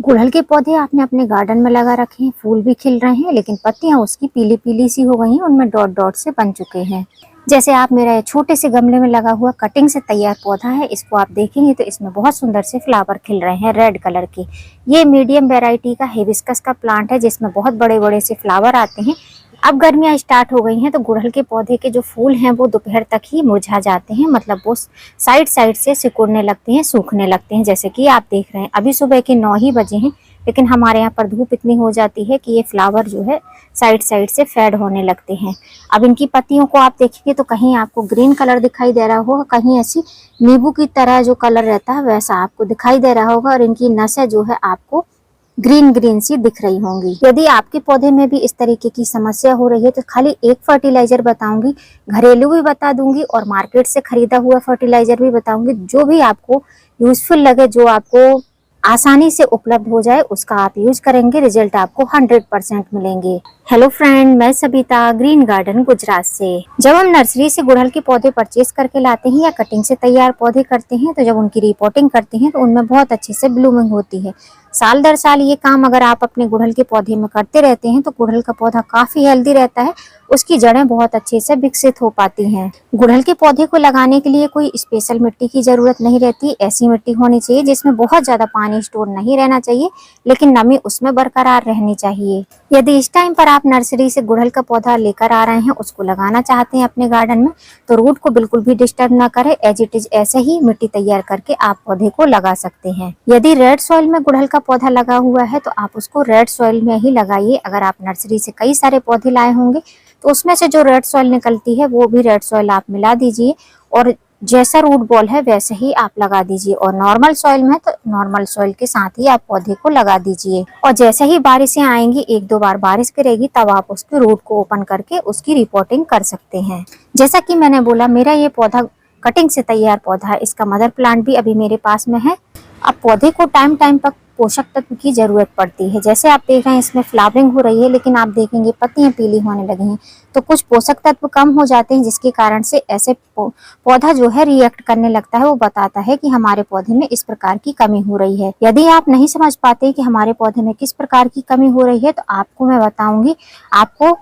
गुड़हल के पौधे आपने अपने गार्डन में लगा रखे हैं, फूल भी खिल रहे हैं, लेकिन पत्तियां उसकी पीली पीली सी हो गई हैं, उनमें डॉट डॉट से बन चुके हैं। जैसे आप मेरा ये छोटे से गमले में लगा हुआ कटिंग से तैयार पौधा है, इसको आप देखेंगे तो इसमें बहुत सुंदर से फ्लावर खिल रहे हैं रेड कलर के। ये मीडियम वैरायटी का हिबिस्कस का प्लांट है, जिसमें बहुत बड़े बड़े से फ्लावर आते हैं। अब गर्मियां स्टार्ट हो गई हैं तो गुड़हल के पौधे के जो फूल हैं वो दोपहर तक ही मुरझा जाते हैं, मतलब वो साइड साइड से सिकुड़ने लगते हैं, सूखने लगते हैं। जैसे कि आप देख रहे हैं अभी सुबह के 9 ही बजे हैं, लेकिन हमारे यहाँ पर धूप इतनी हो जाती है कि ये फ्लावर जो है साइड साइड से फेड होने लगते हैं। अब इनकी पत्तियों को आप देखेंगे तो कहीं आपको ग्रीन कलर दिखाई दे रहा होगा, कहीं ऐसी नींबू की तरह जो कलर रहता है वैसा आपको दिखाई दे रहा होगा, और इनकी नसें जो है आपको ग्रीन ग्रीन सी दिख रही होंगी। यदि आपके पौधे में भी इस तरीके की समस्या हो रही है तो खाली एक फर्टिलाइजर बताऊंगी, घरेलू भी बता दूंगी और मार्केट से खरीदा हुआ फर्टिलाइजर भी बताऊंगी। जो भी आपको यूजफुल लगे, जो आपको आसानी से उपलब्ध हो जाए, उसका आप यूज करेंगे, रिजल्ट आपको 100% मिलेंगे। हेलो फ्रेंड, मैं सबिता ग्रीन गार्डन गुजरात से। जब हम नर्सरी से गुड़हल के पौधे परचेज करके लाते हैं या कटिंग से तैयार पौधे करते हैं, तो जब उनकी रिपोर्टिंग करते हैं तो उनमें बहुत अच्छे से ब्लूमिंग होती है। साल दर साल ये काम अगर आप अपने गुड़हल के पौधे में करते रहते हैं तो गुड़हल का पौधा काफी हेल्दी रहता है, उसकी जड़ें बहुत अच्छे से विकसित हो पाती हैं। गुड़हल के पौधे को लगाने के लिए कोई स्पेशल मिट्टी की जरूरत नहीं रहती। ऐसी मिट्टी होनी चाहिए जिसमें बहुत ज्यादा पानी स्टोर नहीं रहना चाहिए, लेकिन नमी उसमें बरकरार रहनी चाहिए। यदि इस टाइम पर आप नर्सरी से गुड़हल का पौधा लेकर आ रहे हैं, उसको लगाना चाहते हैं अपने गार्डन में, तो रूट को बिल्कुल भी डिस्टर्ब ना करें, एज इट इज ऐसे ही मिट्टी तैयार करके आप पौधे को लगा सकते हैं। यदि रेड सॉइल में गुड़हल का पौधा लगा हुआ है तो आप उसको रेड सॉइल में ही लगाइए। अगर आप नर्सरी से कई सारे पौधे लाए होंगे तो उसमें से जो रेड सॉइल निकलती है वो भी रेड सॉइल आप मिला दीजिए, और जैसा रूट बॉल है वैसे ही आप लगा दीजिए। और नॉर्मल सॉइल में तो नॉर्मल सॉइल के साथ ही आप पौधे को लगा दीजिए। और जैसे ही बारिशें आएंगी, 1-2 बार बारिश करेगी, तब आप उसके रूट को ओपन करके उसकी रिपोर्टिंग कर सकते हैं। जैसा कि मैंने बोला, मेरा ये पौधा कटिंग से तैयार पौधा है, इसका मदर प्लांट भी अभी मेरे पास में है। अब पौधे को टाइम टाइम पर पोषक तत्व की जरूरत पड़ती है। जैसे आप देख रहे हैं इसमें फ्लावरिंग हो रही है, लेकिन आप देखेंगे पत्तियां पीली होने लगी हैं, तो कुछ पोषक तत्व कम हो जाते हैं, जिसके कारण से ऐसे पौधा जो है रिएक्ट करने लगता है। वो बताता है कि हमारे पौधे में इस प्रकार की कमी हो रही है। यदि आप नहीं समझ पाते कि हमारे पौधे में किस प्रकार की कमी हो रही है, तो आपको मैं बताऊंगी आपको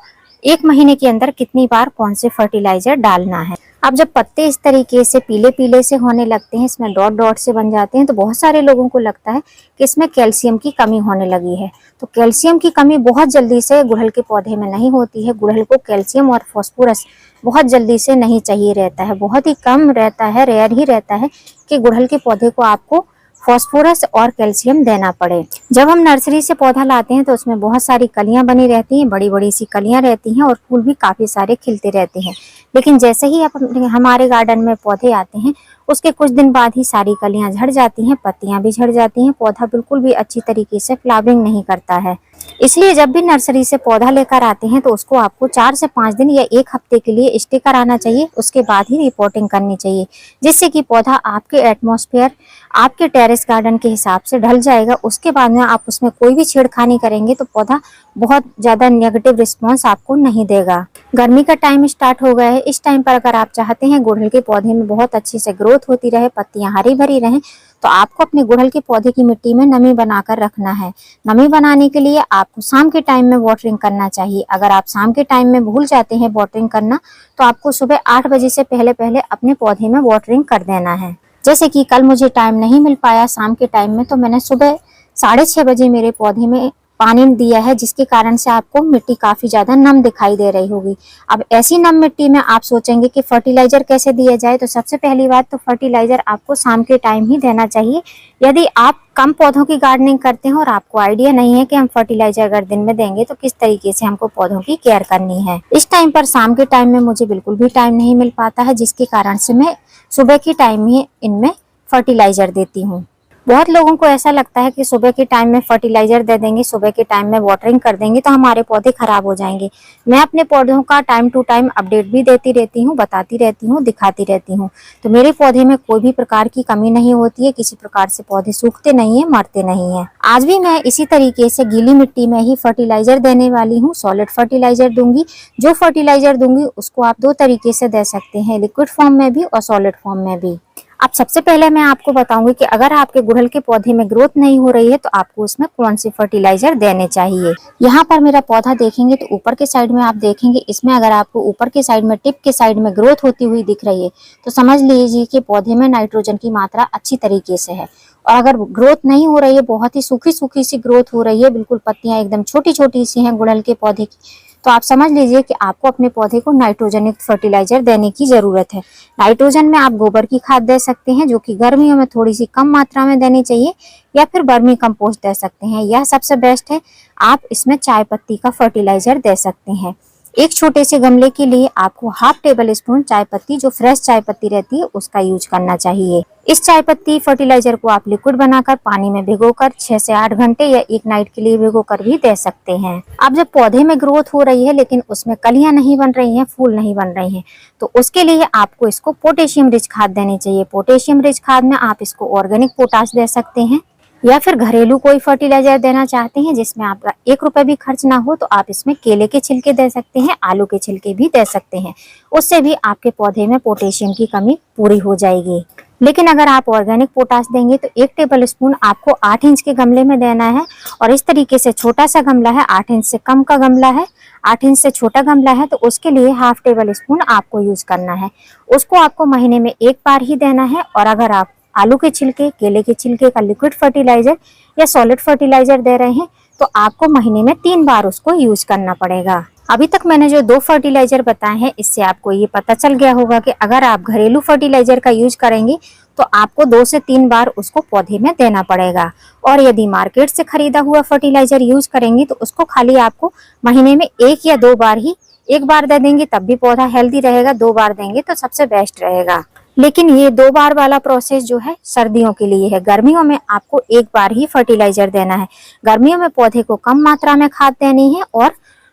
1 महीने के अंदर कितनी बार कौन से फर्टिलाइजर डालना है। अब जब पत्ते इस तरीके से पीले पीले से होने लगते हैं, इसमें डॉट डॉट से बन जाते हैं, तो बहुत सारे लोगों को लगता है कि इसमें कैल्शियम की कमी होने लगी है। तो कैल्शियम की कमी बहुत जल्दी से गुड़हल के पौधे में नहीं होती है। गुड़हल को कैल्शियम और फास्फोरस बहुत जल्दी से नहीं चाहिए रहता है, बहुत ही कम रहता है, रेयर ही रहता है कि गुड़हल के पौधे को आपको फास्फोरस और कैल्शियम देना पड़े। जब हम नर्सरी से पौधा लाते हैं तो उसमें बहुत सारी कलियां बनी रहती हैं, बड़ी बड़ी सी कलियां रहती हैं, और फूल भी काफी सारे खिलते रहते हैं। लेकिन जैसे ही हमारे गार्डन में पौधे आते हैं, उसके कुछ दिन बाद ही सारी कलियां झड़ जाती हैं, पत्तियां भी झड़ जाती हैं, पौधा बिल्कुल भी अच्छी तरीके से फ्लावरिंग नहीं करता है। इसलिए जब भी नर्सरी से पौधा लेकर आते हैं तो उसको आपको 4 से 5 दिन या 1 हफ्ते के लिए स्टे कराना चाहिए, उसके बाद ही रिपोर्टिंग करनी चाहिए, जिससे कि पौधा आपके एटमॉस्फेयर, आपके टेरेस गार्डन के हिसाब से ढल जाएगा। उसके बाद में आप उसमें कोई भी छेड़खानी करेंगे तो पौधा बहुत ज्यादा नेगेटिव रिस्पॉन्स आपको नहीं देगा। गर्मी का टाइम स्टार्ट हो गया है, इस टाइम पर अगर आप चाहते हैं गुड़हल के पौधे में बहुत अच्छे से ग्रोथ होती रहे, पत्तियां हरी भरी रहें, तो आपको अपने गुड़हल के पौधे की मिट्टी में नमी बनाकर रखना है। नमी बनाने के लिए आपको शाम के टाइम में वाटरिंग करना चाहिए। अगर आप शाम के टाइम में भूल जाते हैं वाटरिंग करना, तो आपको सुबह 8 बजे से पहले पहले अपने पौधे में वाटरिंग कर देना है। जैसे कि कल मुझे टाइम नहीं मिल पाया शाम के टाइम में, तो मैंने सुबह 6:30 बजे मेरे पौधे में पानी दिया है, जिसके कारण से आपको मिट्टी काफी ज्यादा नम दिखाई दे रही होगी। अब ऐसी नम मिट्टी में आप सोचेंगे कि फर्टिलाइजर कैसे दिया जाए, तो सबसे पहली बात तो फर्टिलाइजर आपको शाम के टाइम ही देना चाहिए। यदि आप कम पौधों की गार्डनिंग करते हैं और आपको आइडिया नहीं है कि हम फर्टिलाइजर अगर दिन में देंगे तो किस तरीके से हमको पौधों की केयर करनी है, इस टाइम पर शाम के टाइम में मुझे बिल्कुल भी टाइम नहीं मिल पाता है, जिसके कारण से मैं सुबह के टाइम ही इनमें फर्टिलाइजर देती हूँ। बहुत लोगों को ऐसा लगता है कि सुबह के टाइम में फर्टिलाइजर दे देंगे, सुबह के टाइम में वाटरिंग कर देंगे तो हमारे पौधे खराब हो जाएंगे। मैं अपने पौधों का टाइम टू टाइम अपडेट भी देती रहती हूँ, बताती रहती हूँ, दिखाती रहती हूँ। तो मेरे पौधे में कोई भी प्रकार की कमी नहीं होती है, किसी प्रकार से पौधे सूखते नहीं है, मरते नहीं है। आज भी मैं इसी तरीके से गीली मिट्टी में ही फर्टिलाइजर देने वाली हूँ, सॉलिड फर्टिलाइजर दूंगी। जो फर्टिलाइजर दूंगी उसको आप 2 तरीके से दे सकते हैं, लिक्विड फॉर्म में भी और सॉलिड फॉर्म में भी। अब सबसे पहले मैं आपको बताऊंगी कि अगर आपके गुड़हल के पौधे में ग्रोथ नहीं हो रही है तो आपको उसमें कौन से फर्टिलाइजर देने चाहिए। यहाँ पर मेरा पौधा देखेंगे तो ऊपर के साइड में आप देखेंगे, इसमें अगर आपको ऊपर के साइड में टिप के साइड में ग्रोथ होती हुई दिख रही है तो समझ लीजिए कि पौधे में नाइट्रोजन की मात्रा अच्छी तरीके से है। और अगर ग्रोथ नहीं हो रही है, बहुत ही सूखी सूखी सी ग्रोथ हो रही है, बिल्कुल पत्तियां एकदम छोटी छोटी सी हैं गुड़हल के पौधे की, तो आप समझ लीजिए कि आपको अपने पौधे को नाइट्रोजन युक्त फर्टिलाइजर देने की जरूरत है। नाइट्रोजन में आप गोबर की खाद दे सकते हैं, जो कि गर्मियों में थोड़ी सी कम मात्रा में देनी चाहिए, या फिर वर्मी कंपोस्ट दे सकते हैं, यह सबसे बेस्ट है। आप इसमें चाय पत्ती का फर्टिलाइजर दे सकते हैं। एक छोटे से गमले के लिए आपको हाफ टेबल स्पून चाय पत्ती, जो फ्रेश चाय पत्ती रहती है, उसका यूज करना चाहिए। इस चाय पत्ती फर्टिलाइजर को आप लिक्विड बनाकर पानी में भिगोकर 6 से 8 घंटे या एक नाइट के लिए भिगोकर भी दे सकते हैं। अब जब पौधे में ग्रोथ हो रही है लेकिन उसमें कलियां नहीं बन रही हैं, फूल नहीं बन रही हैं, तो उसके लिए आपको इसको पोटेशियम रिच खाद देनी चाहिए। पोटेशियम रिच खाद में आप इसको ऑर्गेनिक पोटाश दे सकते हैं, या फिर घरेलू कोई फर्टिलाइजर देना चाहते हैं जिसमें आपका 1 रुपए भी खर्च ना हो तो आप इसमें केले के छिलके दे सकते हैं, आलू के छिलके भी दे सकते हैं। उससे भी आपके पौधे में पोटेशियम की कमी पूरी हो जाएगी। लेकिन अगर आप ऑर्गेनिक पोटाश देंगे तो 1 टेबल स्पून आपको 8 इंच के गमले में देना है। और इस तरीके से छोटा सा गमला है, 8 इंच से कम का गमला है, 8 इंच से छोटा गमला है, तो उसके लिए हाफ टेबल स्पून आपको यूज करना है। उसको आपको महीने में 1 बार ही देना है। और अगर आप आलू के छिलके, केले के छिलके का लिक्विड फर्टिलाइजर या सॉलिड फर्टिलाइजर दे रहे हैं तो आपको महीने में 3 बार उसको यूज करना पड़ेगा। अभी तक मैंने जो 2 फर्टिलाइजर बताए हैं, इससे आपको ये पता चल गया होगा कि अगर आप घरेलू फर्टिलाइजर का यूज करेंगे तो आपको 2 से 3 बार उसको पौधे में देना पड़ेगा। और यदि मार्केट से खरीदा हुआ फर्टिलाइजर यूज करेंगे तो उसको खाली आपको महीने में 1 या 2 बार ही, 1 बार दे देंगे तब भी पौधा हेल्दी रहेगा, 2 बार देंगे तो सबसे बेस्ट रहेगा। लेकिन ये 2 बार वाला प्रोसेस जो है सर्दियों के लिए है। गर्मियों में आपको 1 बार ही फर्टिलाइजर देना है। गर्मियों में पौधे को कम मात्रा में खाद देनी है और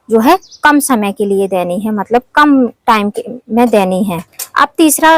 जो है कम समय के लिए देनी है, मतलब कम टाइम में देनी है। अब तीसरा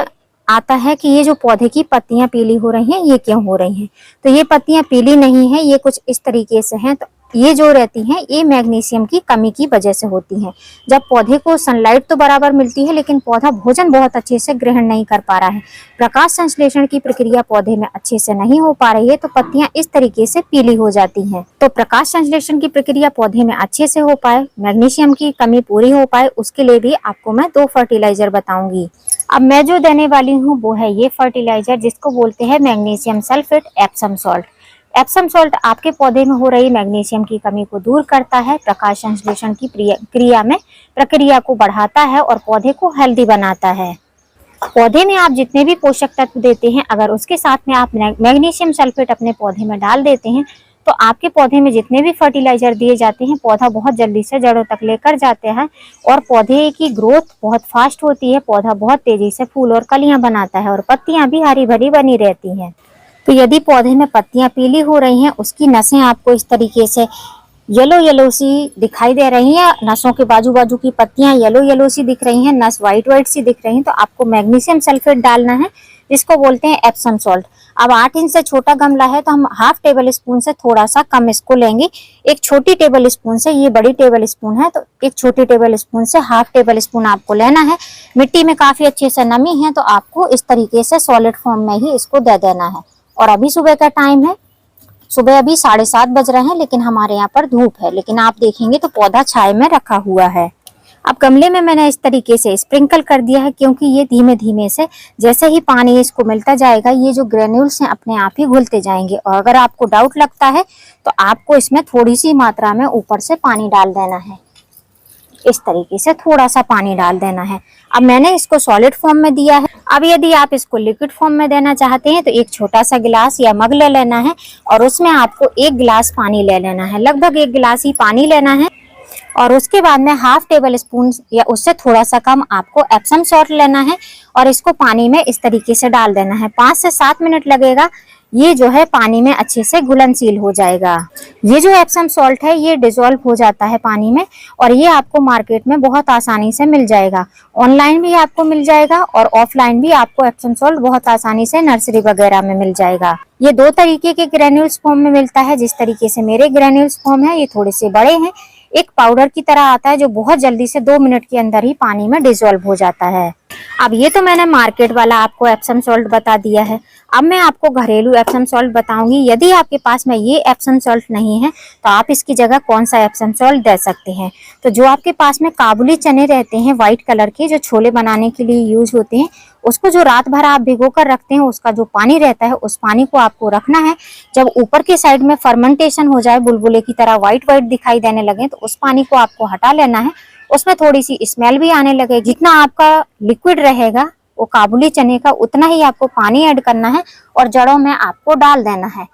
आता है कि ये जो पौधे की पत्तियां पीली हो रही हैं, ये क्यों हो रही हैं? तो ये पत्तियां पीली नहीं है, ये कुछ इस तरीके से हैं। तो ये जो रहती हैं ये मैग्नीशियम की कमी की वजह से होती हैं। जब पौधे को सनलाइट तो बराबर मिलती है लेकिन पौधा भोजन बहुत अच्छे से ग्रहण नहीं कर पा रहा है, प्रकाश संश्लेषण की प्रक्रिया पौधे में अच्छे से नहीं हो पा रही है, तो पत्तियां इस तरीके से पीली हो जाती हैं। तो प्रकाश संश्लेषण की प्रक्रिया पौधे में अच्छे से हो पाए, मैग्नीशियम की कमी पूरी हो पाए, उसके लिए भी आपको मैं 2 फर्टिलाइजर बताऊंगी। अब मैं जो देने वाली हूँ वो है ये फर्टिलाइजर, जिसको बोलते हैं magnesium sulphate Epsom salt. Epsom salt आपके पौधे में हो रही मैग्नीशियम की कमी को दूर करता है, प्रकाश संश्लेषण की प्रक्रिया को बढ़ाता है और पौधे को हेल्दी बनाता है। पौधे में आप जितने भी पोषक तत्व देते हैं, अगर उसके साथ में आप मैग्नीशियम सल्फेट अपने पौधे में डाल देते हैं तो आपके पौधे में जितने भी फर्टिलाइजर दिए जाते हैं, पौधा बहुत जल्दी से जड़ों तक लेकर जाते हैं और पौधे की ग्रोथ बहुत फास्ट होती है। पौधा बहुत तेजी से फूल और कलियां बनाता है और पत्तियां भी हरी भरी बनी रहती हैं। तो यदि पौधे में पत्तियां पीली हो रही हैं, उसकी नसें आपको इस तरीके से येलो येलो सी दिखाई दे रही हैं, नसों के बाजू बाजू की पत्तियां येलो येलो सी दिख रही हैं, नस वाइट वाइट सी दिख रही हैं, तो आपको मैग्नीशियम सल्फेट डालना है, जिसको बोलते हैं एप्सम सॉल्ट। अब 8 इंच से छोटा गमला है तो हम हाफ टेबल स्पून से थोड़ा सा कम इसको लेंगे। एक छोटी टेबल स्पून से, ये बड़ी टेबल स्पून है तो एक छोटी टेबल स्पून से हाफ टेबल स्पून आपको लेना है। मिट्टी में काफी अच्छे से नमी है तो आपको इस तरीके से सॉलिड फॉर्म में ही इसको दे देना है। और अभी सुबह का टाइम है, सुबह अभी 7:30 बज रहे हैं, लेकिन हमारे यहाँ पर धूप है, लेकिन आप देखेंगे तो पौधा छाए में रखा हुआ है। अब गमले में मैंने इस तरीके से स्प्रिंकल कर दिया है, क्योंकि ये धीमे धीमे से जैसे ही पानी इसको मिलता जाएगा ये जो ग्रेन्यूल्स हैं अपने आप ही घुलते जाएंगे। और अगर आपको डाउट लगता है तो आपको इसमें थोड़ी सी मात्रा में ऊपर से पानी डाल देना है, इस तरीके से थोड़ा सा पानी डाल देना है। अब मैंने इसको सॉलिड फॉर्म में दिया है। अब यदि आप इसको लिक्विड फॉर्म में देना चाहते हैं तो एक छोटा सा गिलास या मग ले लेना है और उसमें आपको 1 गिलास पानी ले लेना है, लगभग 1 गिलास ही पानी लेना है। और उसके बाद में हाफ टेबल स्पून या उससे थोड़ा सा कम आपको एप्सम सॉल्ट लेना है और इसको पानी में इस तरीके से डाल देना है। 5 से 7 मिनट लगेगा, ये जो है पानी में अच्छे से घुलनशील हो जाएगा। ये जो एप्सम सॉल्ट है ये डिजोल्व हो जाता है पानी में और ये आपको मार्केट में बहुत आसानी से मिल जाएगा। ऑनलाइन भी आपको मिल जाएगा और ऑफलाइन भी आपको एप्सम सॉल्ट बहुत आसानी से नर्सरी वगैरह में मिल जाएगा। ये 2 तरीके के ग्रेन्यूल्स फॉर्म में मिलता है। जिस तरीके से मेरे ग्रेन्यूल्स फॉर्म है ये थोड़े से बड़े हैं, एक पाउडर की तरह आता है जो बहुत जल्दी से 2 मिनट के अंदर ही पानी में डिजोल्व हो जाता है। अब ये तो मैंने मार्केट वाला आपको एप्सम सॉल्ट बता दिया है। अब मैं आपको घरेलू एप्सम सॉल्ट बताऊंगी। यदि आपके पास में ये एप्सम सॉल्ट नहीं है तो आप इसकी जगह कौन सा एप्सम सॉल्ट दे सकते हैं। तो जो आपके पास में काबुली चने रहते हैं व्हाइट कलर के, जो छोले बनाने के लिए यूज होते हैं, उसको जो रात भर आप भिगो कर रखते हैं, उसका जो पानी रहता है उस पानी को आपको रखना है। जब ऊपर के साइड में फर्मेंटेशन हो जाए, बुलबुले की तरह व्हाइट व्हाइट दिखाई देने लगे, तो उस पानी को आपको हटा लेना है। उसमें थोड़ी सी स्मेल भी आने लगे। जितना आपका लिक्विड रहेगा वो काबुली चने का, उतना ही आपको पानी ऐड करना है और जड़ों में आपको डाल देना है।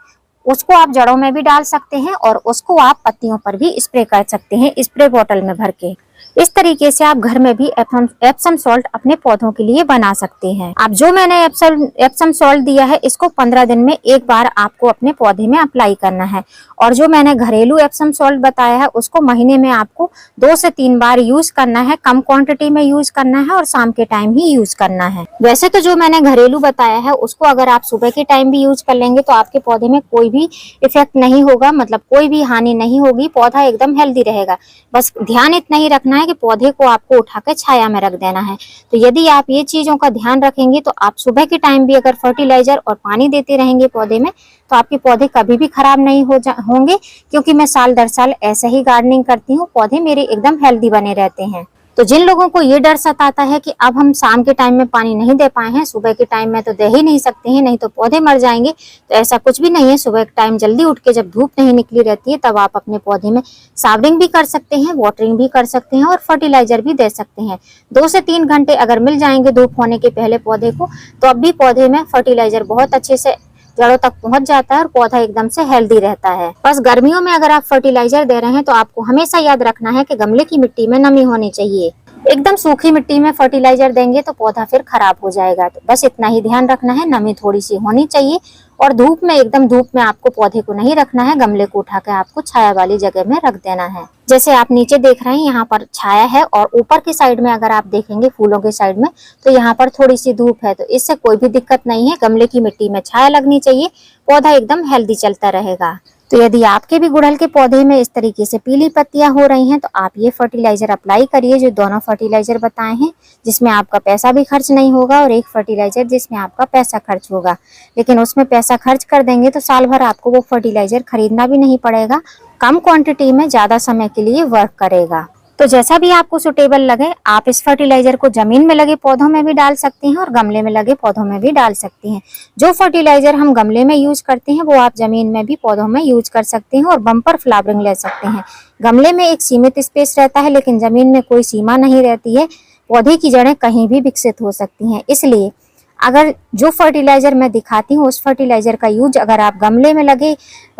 उसको आप जड़ों में भी डाल सकते हैं और उसको आप पत्तियों पर भी स्प्रे कर सकते हैं, स्प्रे बोतल में भर के। इस तरीके से आप घर में भी एप्सम सॉल्ट अपने पौधों के लिए बना सकते हैं। अब जो मैंने एप्सम सॉल्ट दिया है, इसको 15 दिन में एक बार आपको अपने पौधे में अप्लाई करना है। और जो मैंने घरेलू एप्सम सॉल्ट बताया है, उसको महीने में आपको 2 से 3 बार यूज करना है। कम क्वांटिटी में यूज करना है और शाम के टाइम ही यूज करना है। वैसे तो जो मैंने घरेलू बताया है, उसको अगर आप सुबह के टाइम भी यूज कर लेंगे तो आपके पौधे में कोई भी इफेक्ट नहीं होगा, मतलब कोई भी हानि नहीं होगी। पौधा एकदम हेल्दी रहेगा। बस ध्यान इतना ही रखना है कि पौधे को आपको उठाकर छाया में रख देना है। तो यदि आप ये चीजों का ध्यान रखेंगे तो आप सुबह के टाइम भी अगर फर्टिलाइजर और पानी देते रहेंगे पौधे में, तो आपके पौधे कभी भी खराब नहीं होंगे। क्योंकि मैं साल दर साल ऐसे ही गार्डनिंग करती हूँ, पौधे मेरे एकदम हेल्दी बने रहते हैं। तो जिन लोगों को ये डर सताता है कि अब हम शाम के टाइम में पानी नहीं दे पाए हैं, सुबह के टाइम में तो दे ही नहीं सकते हैं, नहीं तो पौधे मर जाएंगे, तो ऐसा कुछ भी नहीं है। सुबह के टाइम जल्दी उठ के जब धूप नहीं निकली रहती है, तब आप अपने पौधे में शावरिंग भी कर सकते हैं, वाटरिंग भी कर सकते हैं और फर्टिलाइजर भी दे सकते हैं। 2 से 3 घंटे अगर मिल जाएंगे धूप होने के पहले पौधे को, तो अब भी पौधे में फर्टिलाइजर बहुत अच्छे से जड़ों तक पहुंच जाता है और पौधा एकदम से हेल्दी रहता है। बस गर्मियों में अगर आप फर्टिलाइजर दे रहे हैं तो आपको हमेशा याद रखना है कि गमले की मिट्टी में नमी होनी चाहिए। एकदम सूखी मिट्टी में फर्टिलाइजर देंगे तो पौधा फिर खराब हो जाएगा। तो बस इतना ही ध्यान रखना है, नमी थोड़ी सी होनी चाहिए। और धूप में, एकदम धूप में आपको पौधे को नहीं रखना है, गमले को उठाकर आपको छाया वाली जगह में रख देना है। जैसे आप नीचे देख रहे हैं, यहाँ पर छाया है और ऊपर की साइड में अगर आप देखेंगे फूलों के साइड में, तो यहाँ पर थोड़ी सी धूप है। तो इससे कोई भी दिक्कत नहीं है। गमले की मिट्टी में छाया लगनी चाहिए, पौधा एकदम हेल्दी चलता रहेगा। तो यदि आपके भी गुड़हल के पौधे में इस तरीके से पीली पत्तियां हो रही हैं, तो आप ये फर्टिलाइजर अप्लाई करिए, जो दोनों फर्टिलाइजर बताए हैं, जिसमें आपका पैसा भी खर्च नहीं होगा, और एक फर्टिलाइजर जिसमें आपका पैसा खर्च होगा। लेकिन उसमें पैसा खर्च कर देंगे तो साल भर आपको वो फर्टिलाइजर खरीदना भी नहीं पड़ेगा। कम क्वांटिटी में ज्यादा समय के लिए वर्क करेगा। तो जैसा भी आपको सुटेबल लगे, आप इस फर्टिलाइजर को जमीन में लगे पौधों में भी डाल सकते हैं और गमले में लगे पौधों में भी डाल सकते हैं। जो फर्टिलाइजर हम गमले में यूज करते हैं, वो आप जमीन में भी पौधों में यूज कर सकते हैं और बम्पर फ्लावरिंग ले सकते हैं। गमले में एक सीमित स्पेस रहता है, लेकिन जमीन में कोई सीमा नहीं रहती है। पौधे की जड़ें कहीं भी विकसित हो सकती हैं। इसलिए अगर जो फर्टिलाइजर मैं दिखाती हूँ, उस फर्टिलाइजर का यूज अगर आप गमले में लगे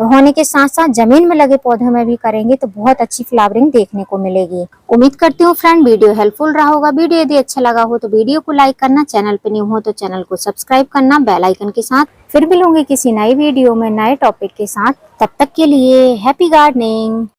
होने के साथ साथ जमीन में लगे पौधों में भी करेंगे, तो बहुत अच्छी फ्लावरिंग देखने को मिलेगी। उम्मीद करती हूँ फ्रेंड वीडियो हेल्पफुल रहा होगा। वीडियो यदि अच्छा लगा हो तो वीडियो को लाइक करना, चैनल पे न्यू हो तो चैनल को सब्सक्राइब करना बेल आइकन के साथ। फिर मिलूंगी किसी नई वीडियो में नए टॉपिक के साथ। तब तक के लिए हैप्पी गार्डनिंग।